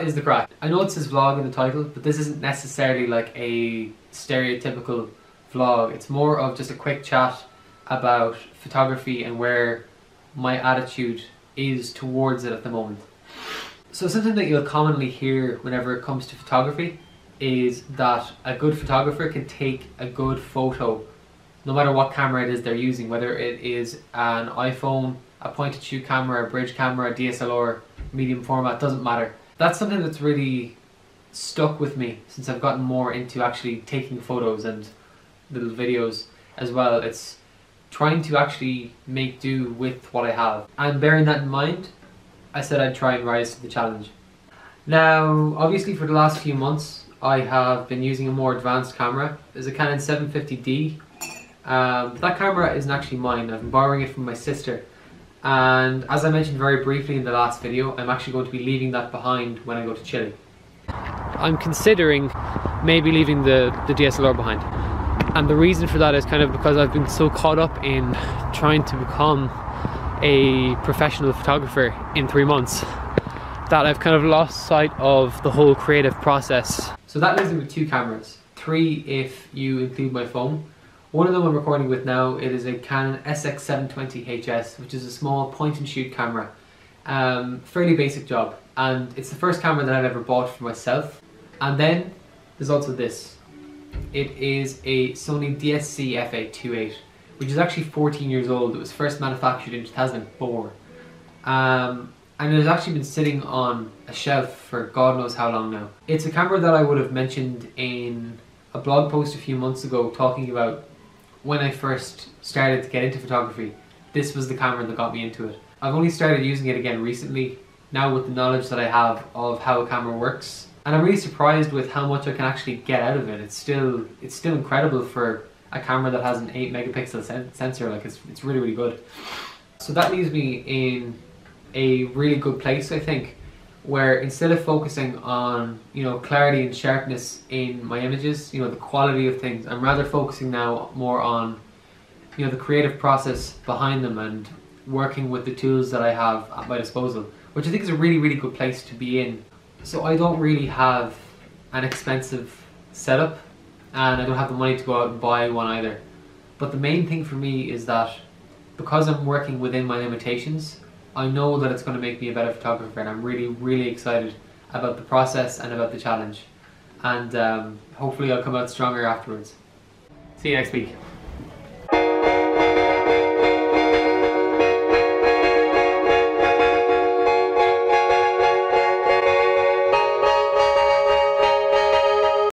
what is the crack? I know it says vlog in the title, but this isn't necessarily like a stereotypical vlog. It's more of just a quick chat about photography and where my attitude is towards it at the moment. So something that you'll commonly hear whenever it comes to photography is that a good photographer can take a good photo no matter what camera it is they're using, whether it is an iPhone, a point and shoot camera, a bridge camera, a DSLR, medium format, doesn't matter. That's something that's really stuck with me since I've gotten more into actually taking photos and little videos as well. It's trying to actually make do with what I have. And bearing that in mind, I said I'd try and rise to the challenge. Now, obviously for the last few months, I have been using a more advanced camera. There's a Canon 750D. That camera isn't actually mine. I've been borrowing it from my sister. And as I mentioned very briefly in the last video, I'm actually going to be leaving that behind when I go to Chile. I'm considering maybe leaving the DSLR behind. And the reason for that is kind of because I've been so caught up in trying to become a professional photographer in 3 months that I've kind of lost sight of the whole creative process. So that leaves me with 2 cameras, 3 if you include my phone. One of them I'm recording with now, it is a Canon SX720HS, which is a small point and shoot camera. Fairly basic job, and it's the first camera that I've ever bought for myself. And then there's also this. It is a Sony DSC f828, which is actually 14 years old. It was first manufactured in 2004. And it has actually been sitting on a shelf for God knows how long now. It's a camera that I would have mentioned in a blog post a few months ago talking about when I first started to get into photography. This was the camera that got me into it. I've only started using it again recently, now with the knowledge that I have of how a camera works. And I'm really surprised with how much I can actually get out of it. It's still incredible for a camera that has an 8 megapixel sensor. Like it's really, really good. So that leaves me in a really good place, I think, where instead of focusing on, you know, clarity and sharpness in my images, you know, the quality of things, I'm rather focusing now more on, you know, the creative process behind them and working with the tools that I have at my disposal, which I think is a really, really good place to be in. So I don't really have an expensive setup, and I don't have the money to go out and buy one either. But the main thing for me is that because I'm working within my limitations, I know that it's going to make me a better photographer, and I'm really, really excited about the process and about the challenge. And hopefully I'll come out stronger afterwards. See you next week.